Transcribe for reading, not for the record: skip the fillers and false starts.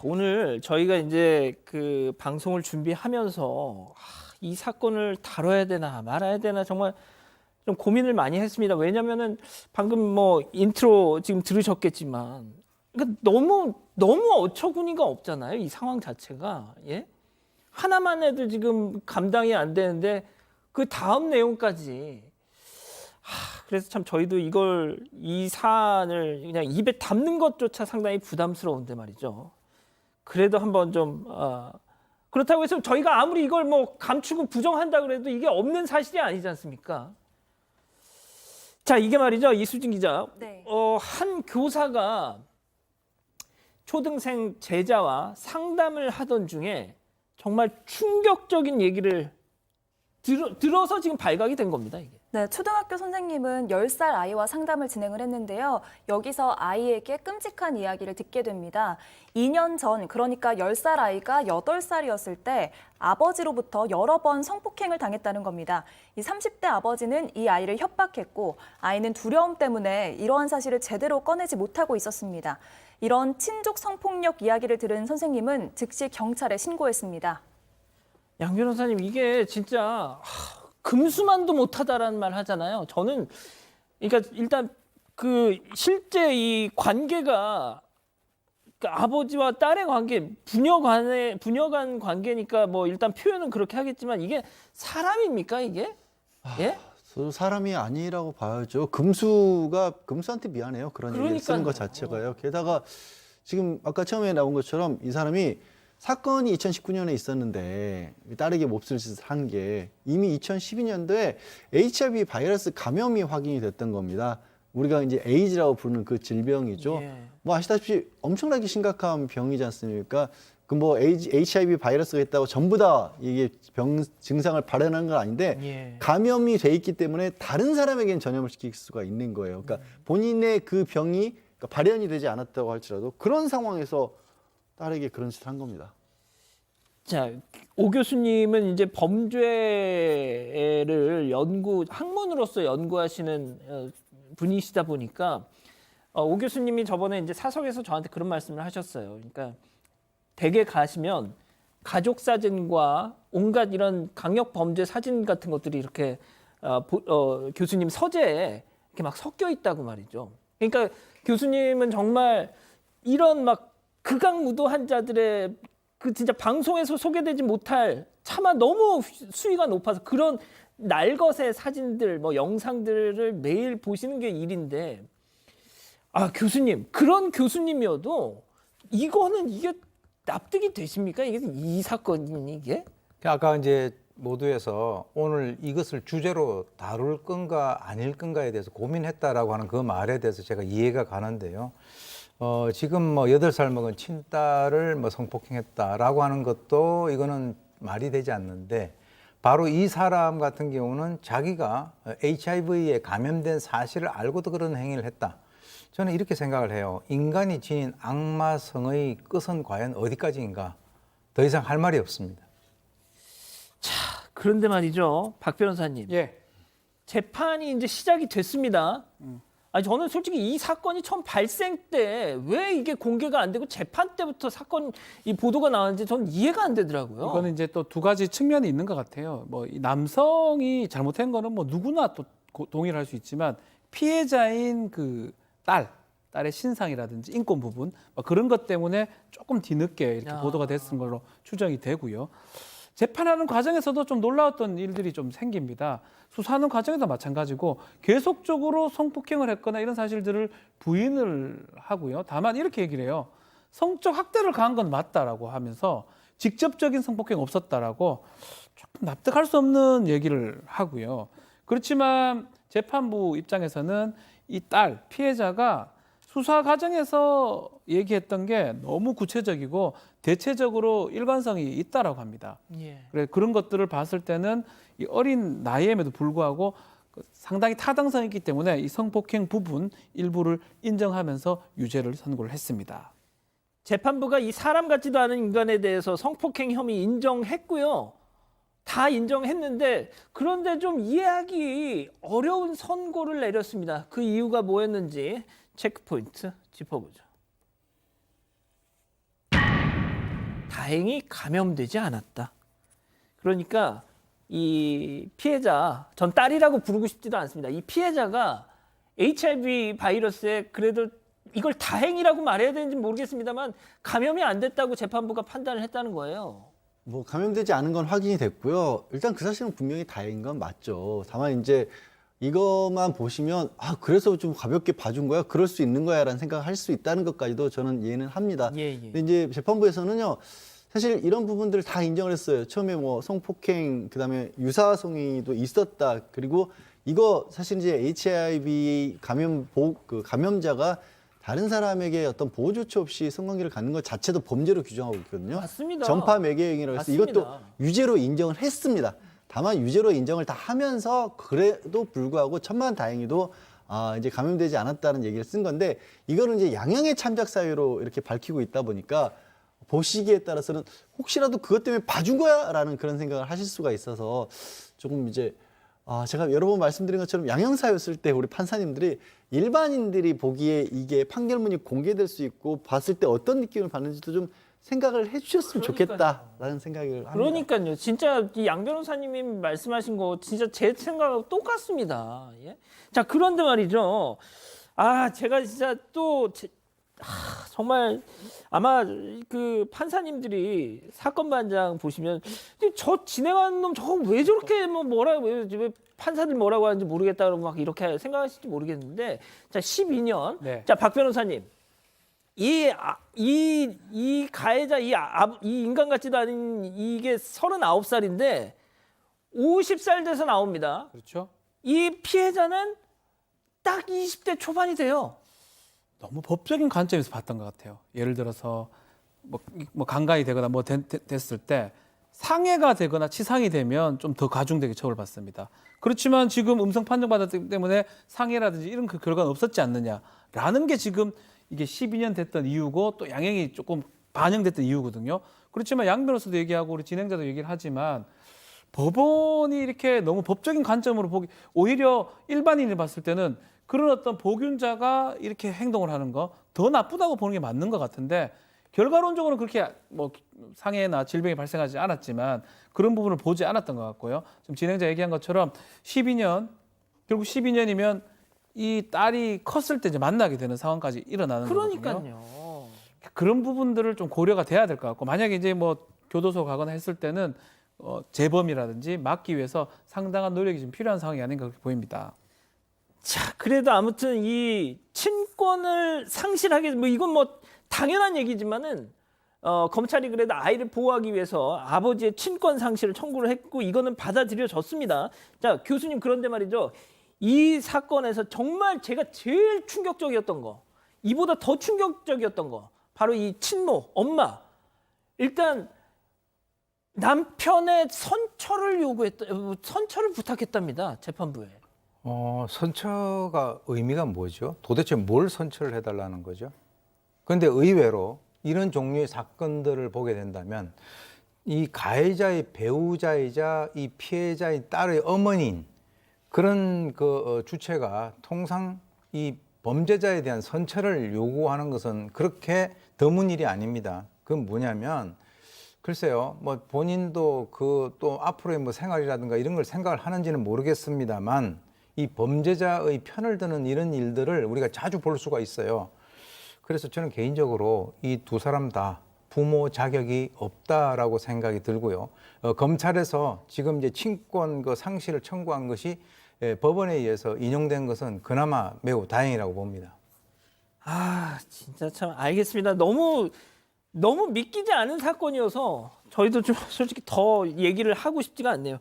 오늘 저희가 이제 그 방송을 준비하면서 이 사건을 다뤄야 되나 말아야 되나 정말 좀 고민을 많이 했습니다. 왜냐면은 방금 뭐 인트로 지금 들으셨겠지만 그러니까 너무 어처구니가 없잖아요. 이 상황 자체가. 예? 하나만 해도 지금 감당이 안 되는데 그 다음 내용까지. 그래서 참 저희도 이 사안을 그냥 입에 담는 것조차 상당히 부담스러운데 말이죠. 그래도 한번 좀 그렇다고 해서 저희가 아무리 이걸 뭐 감추고 부정한다 그래도 이게 없는 사실이 아니지 않습니까? 자, 이게 말이죠. 이수진 기자. 네. 한 교사가 초등생 제자와 상담을 하던 중에 정말 충격적인 얘기를 들어서 지금 발각이 된 겁니다, 이게. 네, 초등학교 선생님은 10살 아이와 상담을 진행을 했는데요. 여기서 아이에게 끔찍한 이야기를 듣게 됩니다. 2년 전, 그러니까 10살 아이가 8살이었을 때 아버지로부터 여러 번 성폭행을 당했다는 겁니다. 이 30대 아버지는 이 아이를 협박했고 아이는 두려움 때문에 이러한 사실을 제대로 꺼내지 못하고 있었습니다. 이런 친족 성폭력 이야기를 들은 선생님은 즉시 경찰에 신고했습니다. 양 변호사님, 이게 진짜 금수만도 못하다라는 말 하잖아요. 저는 그러니까 일단 그 실제 이 관계가 그러니까 아버지와 딸의 관계, 부녀 간 관계니까 뭐 일단 표현은 그렇게 하겠지만 이게 사람입니까 이게? 예? 사람이 아니라고 봐야죠. 금수한테 미안해요. 그런 얘기를 쓰는 것 자체가요. 게다가 지금 아까 처음에 나온 것처럼 이 사람이 사건이 2019년에 있었는데 딸에게 몹쓸 짓을 한 게 이미 2012년도에 HIV 바이러스 감염이 확인이 됐던 겁니다. 우리가 이제 에이즈라고 부르는 그 질병이죠. 예. 뭐 아시다시피 엄청나게 심각한 병이지 않습니까? 그 뭐 HIV 바이러스가 있다고 전부 다 이게 증상을 발현하는 건 아닌데 예. 감염이 돼 있기 때문에 다른 사람에게는 전염을 시킬 수가 있는 거예요. 그러니까 본인의 그 병이 발현이 되지 않았다고 할지라도 그런 상황에서 딸에게 그런 짓을 한 겁니다. 자, 오 교수님은 이제 범죄를 학문으로서 연구하시는 분이시다 보니까 오 교수님이 저번에 이제 사석에서 저한테 그런 말씀을 하셨어요. 그러니까 댁에 가시면 가족 사진과 온갖 이런 강력 범죄 사진 같은 것들이 이렇게 교수님 서재에 이렇게 막 섞여 있다고 말이죠. 그러니까 교수님은 정말 이런 막 극악무도한 자들의 그 진짜 방송에서 소개되지 못할 차마 너무 수위가 높아서 그런 날것의 사진들, 뭐 영상들을 매일 보시는 게 일인데, 교수님, 그런 교수님이어도 이게 납득이 되십니까? 이게 이 사건이 이게? 아까 이제 모두에서 오늘 이것을 주제로 다룰 건가 아닐 건가에 대해서 고민했다라고 하는 그 말에 대해서 제가 이해가 가는데요. 지금 뭐 8살 먹은 친딸을 뭐 성폭행했다라고 하는 것도 이거는 말이 되지 않는데 바로 이 사람 같은 경우는 자기가 HIV에 감염된 사실을 알고도 그런 행위를 했다. 저는 이렇게 생각을 해요. 인간이 지닌 악마성의 끝은 과연 어디까지인가? 더 이상 할 말이 없습니다. 자, 그런데 말이죠. 박 변호사님. 예. 재판이 이제 시작이 됐습니다. 저는 솔직히 이 사건이 처음 발생 때 왜 이게 공개가 안 되고 재판 때부터 이 보도가 나왔는지 저는 이해가 안 되더라고요. 이거는 이제 또 두 가지 측면이 있는 것 같아요. 뭐 이 남성이 잘못한 거는 뭐 누구나 또 동의를 할 수 있지만 피해자인 그 딸의 신상이라든지 인권 부분 뭐 그런 것 때문에 조금 뒤늦게 이렇게 보도가 됐은 걸로 추정이 되고요. 재판하는 과정에서도 좀 놀라웠던 일들이 좀 생깁니다. 수사하는 과정에도 마찬가지고 계속적으로 성폭행을 했거나 이런 사실들을 부인을 하고요. 다만 이렇게 얘기를 해요. 성적 학대를 가한 건 맞다라고 하면서 직접적인 성폭행 없었다라고 조금 납득할 수 없는 얘기를 하고요. 그렇지만 재판부 입장에서는 이 딸 피해자가 수사 과정에서 얘기했던 게 너무 구체적이고 대체적으로 일관성이 있다라고 합니다. 예. 그래 그런 것들을 봤을 때는 이 어린 나이임에도 불구하고 상당히 타당성이 있기 때문에 이 성폭행 부분 일부를 인정하면서 유죄를 선고를 했습니다. 재판부가 이 사람 같지도 않은 인간에 대해서 성폭행 혐의 인정했고요. 다 인정했는데 그런데 좀 이해하기 어려운 선고를 내렸습니다. 그 이유가 뭐였는지 체크포인트 짚어보죠. 다행히 감염되지 않았다. 그러니까 이 피해자, 전 딸이라고 부르고 싶지도 않습니다. 이 피해자가 HIV 바이러스에 그래도 이걸 다행이라고 말해야 되는지 모르겠습니다만 감염이 안 됐다고 재판부가 판단을 했다는 거예요. 뭐 감염되지 않은 건 확인이 됐고요. 일단 그 사실은 분명히 다행인 건 맞죠. 다만 이제 이것만 보시면 아 그래서 좀 가볍게 봐준 거야, 그럴 수 있는 거야라는 생각을 할 수 있다는 것까지도 저는 이해는 합니다. 예. 근데 이제 재판부에서는요 사실 이런 부분들을 다 인정을 했어요. 처음에 뭐 성폭행, 그다음에 유사성의도 있었다. 그리고 이거 사실 이제 HIV 감염자가 다른 사람에게 어떤 보호 조치 없이 성관계를 갖는 것 자체도 범죄로 규정하고 있거든요. 맞습니다. 전파 매개행위라고 해서 맞습니다. 이것도 유죄로 인정을 했습니다. 다만 유죄로 인정을 다 하면서 그래도 불구하고 천만다행히도 이제 감염되지 않았다는 얘기를 쓴 건데 이거는 이제 양형의 참작 사유로 이렇게 밝히고 있다 보니까 보시기에 따라서는 혹시라도 그것 때문에 봐준 거야라는 그런 생각을 하실 수가 있어서 조금 이제 제가 여러 번 말씀드린 것처럼 양형사유 쓸 때 우리 판사님들이 일반인들이 보기에 이게 판결문이 공개될 수 있고 봤을 때 어떤 느낌을 받는지도 좀 생각을 해주셨으면 좋겠다라는 생각을 합니다. 그러니까요. 진짜 이 양 변호사님이 말씀하신 거 진짜 제 생각하고 똑같습니다. 예? 자, 그런데 말이죠. 제가 진짜 정말 아마 그 판사님들이 사건 반장 보시면 저 진행하는 놈 저거 왜 저렇게 왜 판사들 뭐라고 하는지 모르겠다 그러고 막 이렇게 생각하실지 모르겠는데 자 12년 네. 자 박 변호사님 이 가해자 이 인간 같지도 않은 이게 39살인데 50살 돼서 나옵니다. 그렇죠? 이 피해자는 딱 20대 초반이 돼요. 너무 법적인 관점에서 봤던 것 같아요. 예를 들어서 뭐 강간이 되거나 됐을 때 상해가 되거나 치상이 되면 좀 더 가중되게 처벌받습니다. 그렇지만 지금 음성 판정받았기 때문에 상해라든지 이런 그 결과는 없었지 않느냐라는 게 지금 이게 12년 됐던 이유고 또 양형이 조금 반영됐던 이유거든요. 그렇지만 양 변호사도 얘기하고 우리 진행자도 얘기를 하지만 법원이 이렇게 너무 법적인 관점으로 보기 오히려 일반인이 봤을 때는 그런 어떤 보균자가 이렇게 행동을 하는 거 더 나쁘다고 보는 게 맞는 것 같은데 결과론적으로는 그렇게 뭐 상해나 질병이 발생하지 않았지만 그런 부분을 보지 않았던 것 같고요. 지금 진행자 얘기한 것처럼 12년 결국 12년이면 이 딸이 컸을 때 이제 만나게 되는 상황까지 일어나는 거거든요. 그러니까요. 그런 부분들을 좀 고려가 돼야 될 것 같고 만약에 이제 뭐 교도소 가거나 했을 때는 재범이라든지 막기 위해서 상당한 노력이 좀 필요한 상황이 아닌가 그렇게 보입니다. 자, 그래도 아무튼 이 친권을 상실하게 이건 뭐 당연한 얘기지만은 검찰이 그래도 아이를 보호하기 위해서 아버지의 친권 상실을 청구를 했고 이거는 받아들여졌습니다. 자, 교수님 그런데 말이죠. 이 사건에서 정말 제가 제일 충격적이었던 거, 이보다 더 충격적이었던 거, 바로 이 친모, 엄마. 일단 남편의 선처를 부탁했답니다. 재판부에. 선처가 의미가 뭐죠? 도대체 뭘 선처를 해달라는 거죠? 그런데 의외로 이런 종류의 사건들을 보게 된다면 이 가해자의 배우자이자 이 피해자의 딸의 어머니인 그런 주체가 통상 이 범죄자에 대한 선처를 요구하는 것은 그렇게 드문 일이 아닙니다. 그건 뭐냐면 글쎄요, 뭐 본인도 또 앞으로의 뭐 생활이라든가 이런 걸 생각을 하는지는 모르겠습니다만 이 범죄자의 편을 드는 이런 일들을 우리가 자주 볼 수가 있어요. 그래서 저는 개인적으로 이 두 사람 다 부모 자격이 없다라고 생각이 들고요. 검찰에서 지금 이제 친권 상실을 청구한 것이 법원에 의해서 인용된 것은 그나마 매우 다행이라고 봅니다. 진짜 참 알겠습니다. 너무 믿기지 않은 사건이어서 저희도 좀 솔직히 더 얘기를 하고 싶지가 않네요.